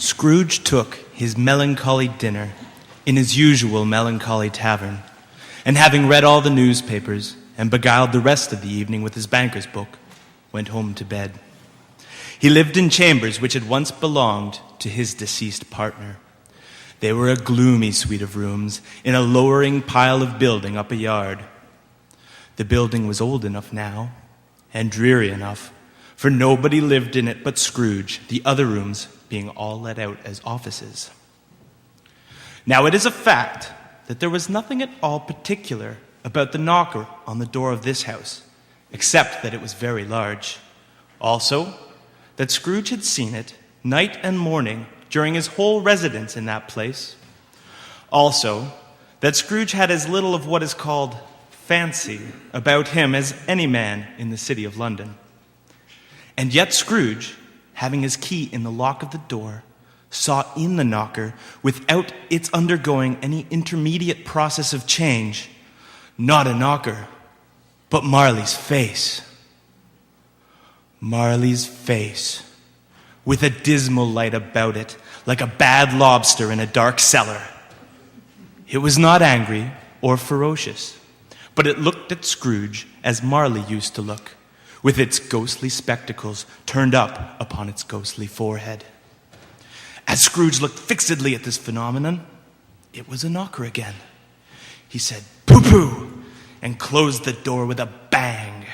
Scrooge took his melancholy dinner in his usual melancholy tavern, and having read all the newspapers and beguiled the rest of the evening with his banker's book, went home to bed. He lived in chambers which had once belonged to his deceased partner. They were a gloomy suite of rooms in a lowering pile of building up a yard. The building was old enough now, and dreary enough, for nobody lived in it but Scrooge, the other rooms being all let out as offices. Now it is a fact that there was nothing at all particular about the knocker on the door of this house, except that it was very large. Also, that Scrooge had seen it night and morning during his whole residence in that place. Also, that Scrooge had as little of what is called fancy about him as any man in the city of London. And yet Scrooge, having his key in the lock of the door, saw in the knocker, without its undergoing any intermediate process of change, not a knocker, but Marley's face. Marley's face, with a dismal light about it, like a bad lobster in a dark cellar. It was not angry or ferocious, but it looked at Scrooge as Marley used to look, with its ghostly spectacles turned up upon its ghostly forehead. As Scrooge looked fixedly at this phenomenon, it was a knocker again. He said, "Pooh-pooh," and closed the door with a bang.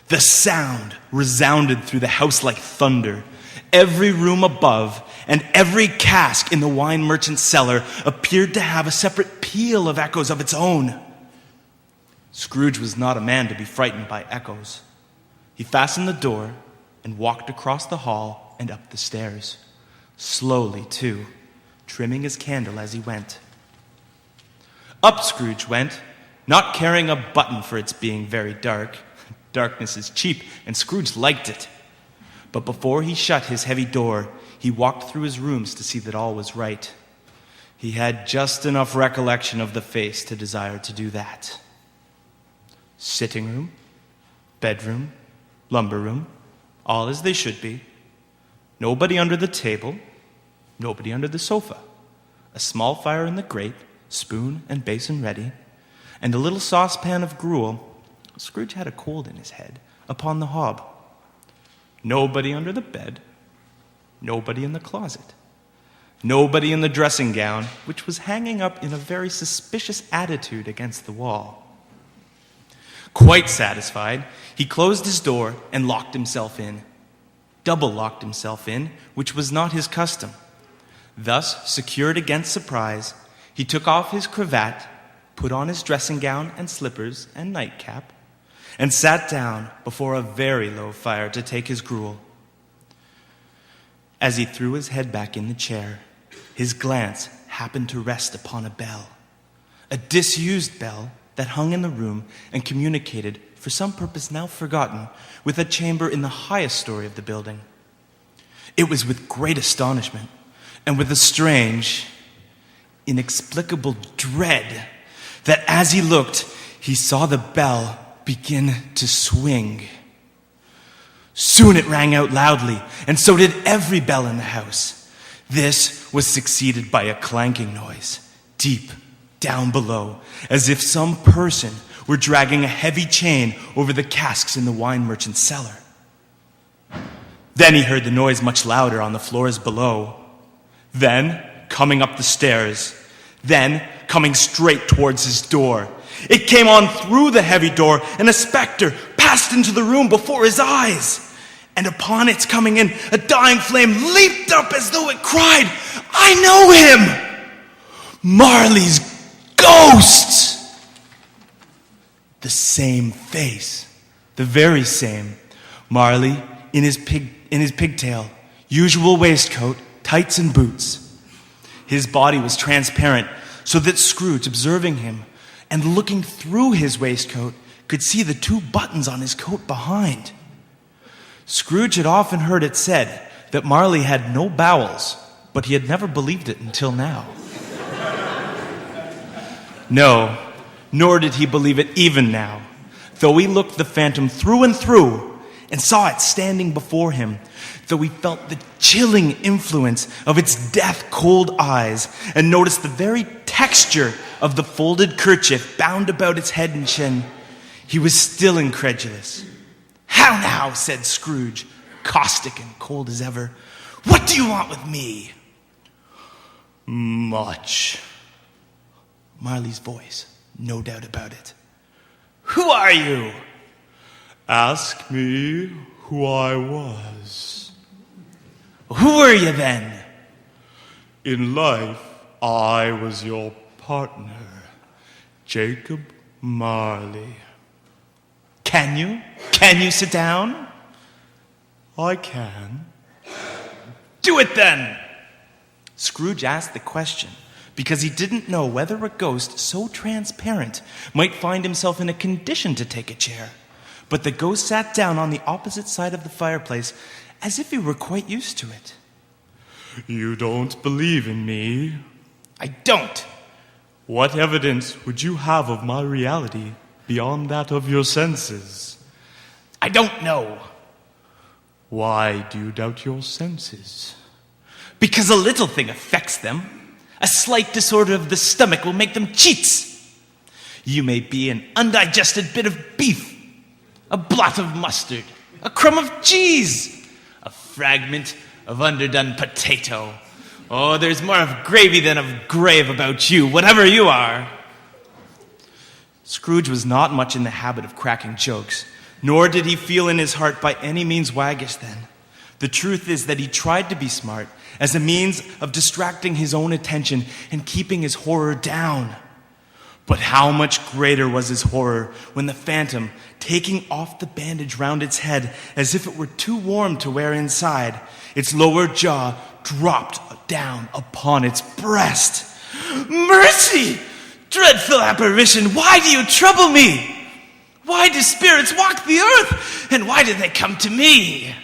The sound resounded through the house like thunder. Every room above and every cask in the wine merchant's cellar appeared to have a separate peal of echoes of its own. Scrooge was not a man to be frightened by echoes. He fastened the door and walked across the hall and up the stairs. Slowly, too, trimming his candle as he went. Up Scrooge went, not caring a button for its being very dark. Darkness is cheap, and Scrooge liked it. But before he shut his heavy door, he walked through his rooms to see that all was right. He had just enough recollection of the face to desire to do that. Sitting room, bedroom, lumber room, all as they should be. Nobody under the table, nobody under the sofa. A small fire in the grate, spoon and basin ready, and a little saucepan of gruel. Scrooge had a cold in his head, upon the hob. Nobody under the bed, nobody in the closet, nobody in the dressing gown, which was hanging up in a very suspicious attitude against the wall. Quite satisfied, he closed his door and locked himself in. Double-locked himself in, which was not his custom. Thus, secured against surprise, he took off his cravat, put on his dressing gown and slippers and nightcap, and sat down before a very low fire to take his gruel. As he threw his head back in the chair, his glance happened to rest upon a bell, a disused bell that hung in the room and communicated, for some purpose now forgotten, with a chamber in the highest story of the building. It was with great astonishment and with a strange, inexplicable dread that as he looked, he saw the bell begin to swing. Soon it rang out loudly, and so did every bell in the house. This was succeeded by a clanking noise, deep down below, as if some person were dragging a heavy chain over the casks in the wine merchant's cellar. Then he heard the noise much louder on the floors below. Then, coming up the stairs. Then, coming straight towards his door. It came on through the heavy door, and a specter passed into the room before his eyes. And upon its coming in, a dying flame leaped up as though it cried, "I know him! Marley's ghost!" The same face, the very same. Marley in his pigtail, usual waistcoat, tights and boots. His body was transparent, so that Scrooge, observing him and looking through his waistcoat, could see the 2 buttons on his coat behind. Scrooge had often heard it said that Marley had no bowels, but he had never believed it until now. No, nor did he believe it even now, though he looked the phantom through and through and saw it standing before him, though he felt the chilling influence of its death-cold eyes and noticed the very texture of the folded kerchief bound about its head and chin. He was still incredulous. "How now?" said Scrooge, caustic and cold as ever. "What do you want with me?" "Much." Marley's voice, no doubt about it. "Who are you?" "Ask me who I was." "Who were you then?" "In life, I was your partner, Jacob Marley." Can you sit down?" "I can." "Do it then." Scrooge asked the question because he didn't know whether a ghost so transparent might find himself in a condition to take a chair. But the ghost sat down on the opposite side of the fireplace as if he were quite used to it. "You don't believe in me?" "I don't." "What evidence would you have of my reality beyond that of your senses?" "I don't know." "Why do you doubt your senses?" "Because a little thing affects them. A slight disorder of the stomach will make them cheats. You may be an undigested bit of beef, a blot of mustard, a crumb of cheese, a fragment of underdone potato. Oh, there's more of gravy than of grave about you, whatever you are." Scrooge was not much in the habit of cracking jokes, nor did he feel in his heart by any means waggish then. The truth is that he tried to be smart as a means of distracting his own attention and keeping his horror down. But how much greater was his horror when the phantom, taking off the bandage round its head as if it were too warm to wear inside, its lower jaw dropped down upon its breast. "Mercy! Dreadful apparition, why do you trouble me? Why do spirits walk the earth, and why do they come to me?"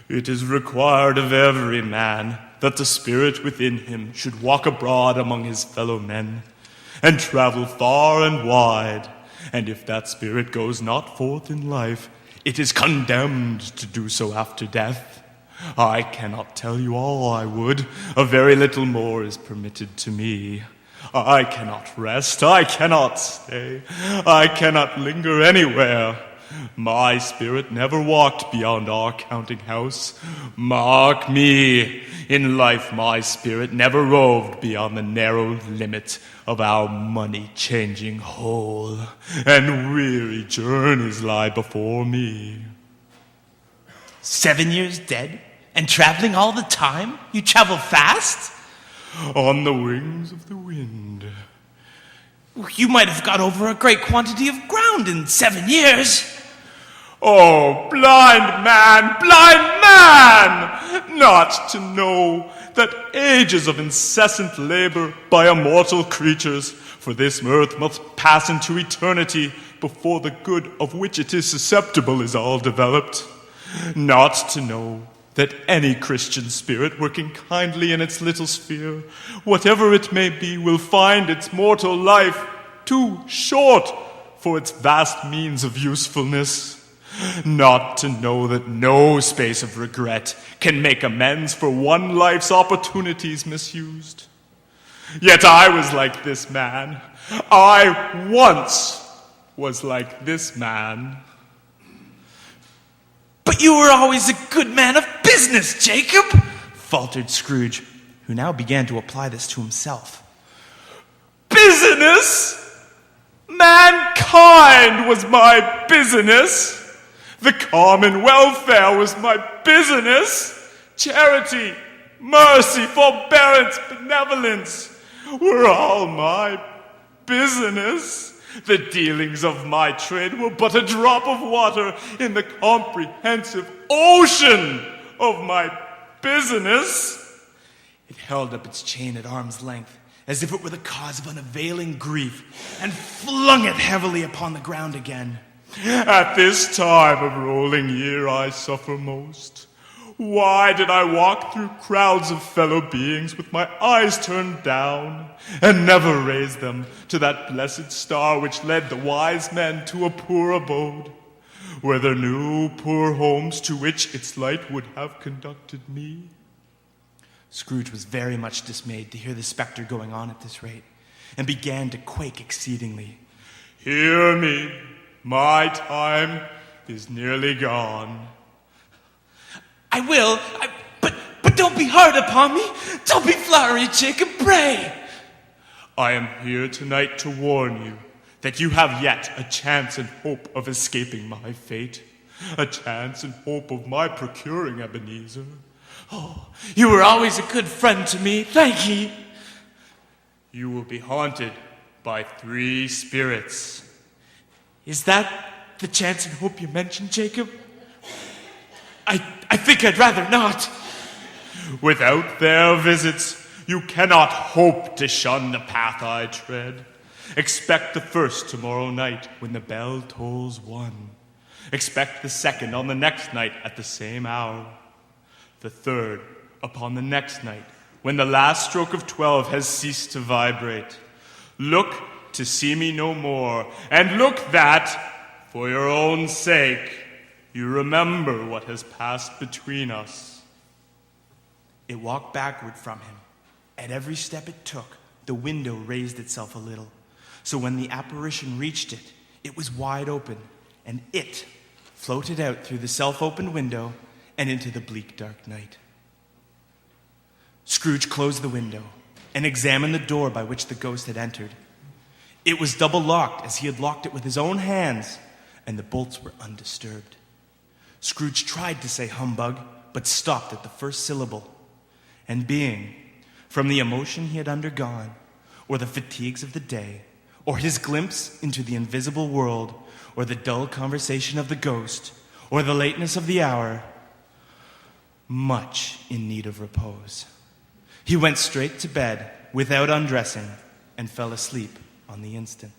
"It is required of every man that the spirit within him should walk abroad among his fellow men, and travel far and wide, and if that spirit goes not forth in life, it is condemned to do so after death. I cannot tell you all I would, a very little more is permitted to me. I cannot rest, I cannot stay, I cannot linger anywhere. My spirit never walked beyond our counting house. Mark me, in life my spirit never roved beyond the narrow limit of our money-changing hole, and weary journeys lie before me." 7 years dead, and traveling all the time? You travel fast? "On the wings of the wind." "You might have got over a great quantity of ground in 7 years. Oh, blind man, not to know that ages of incessant labor by immortal creatures for this earth must pass into eternity before the good of which it is susceptible is all developed. Not to know that any Christian spirit working kindly in its little sphere, whatever it may be, will find its mortal life too short for its vast means of usefulness. Not to know that no space of regret can make amends for one life's opportunities misused. Yet I was like this man. I once was like this man." "But you were always a good man of business, Jacob," faltered Scrooge, who now began to apply this to himself. "Business? Mankind was my business. The common welfare was my business. Charity, mercy, forbearance, benevolence were all my business. The dealings of my trade were but a drop of water in the comprehensive ocean of my business." It held up its chain at arm's length, as if it were the cause of unavailing grief, and flung it heavily upon the ground again. "At this time of rolling year I suffer most. Why did I walk through crowds of fellow beings with my eyes turned down, and never raise them to that blessed star which led the wise men to a poor abode? Were there no poor homes to which its light would have conducted me? Scrooge was very much dismayed to hear the spectre going on at this rate, and began to quake exceedingly. Hear me, my time is nearly gone. I will, but don't be hard upon me. Don't be flowery, Jacob, pray. I am here tonight to warn you that you have yet a chance and hope of escaping my fate, a chance and hope of my procuring Ebenezer. Oh, you were always a good friend to me. Thank ye. You will be haunted by 3 spirits. Is that the chance and hope you mentioned, Jacob? I think I'd rather not. Without their visits, you cannot hope to shun the path I tread. Expect the first tomorrow night when the bell tolls 1. Expect the second on the next night at the same hour. The third upon the next night when the last stroke of 12 has ceased to vibrate. Look to see me no more, and look that, for your own sake, you remember what has passed between us. It walked backward from him. At every step it took, the window raised itself a little. So when the apparition reached it, it was wide open, and it floated out through the self-opened window and into the bleak dark night. Scrooge closed the window and examined the door by which the ghost had entered. It was double locked as he had locked it with his own hands, and the bolts were undisturbed. Scrooge tried to say humbug, but stopped at the first syllable. And being, from the emotion he had undergone, or the fatigues of the day, or his glimpse into the invisible world, or the dull conversation of the ghost, or the lateness of the hour, much in need of repose, he went straight to bed without undressing and fell asleep on the instant.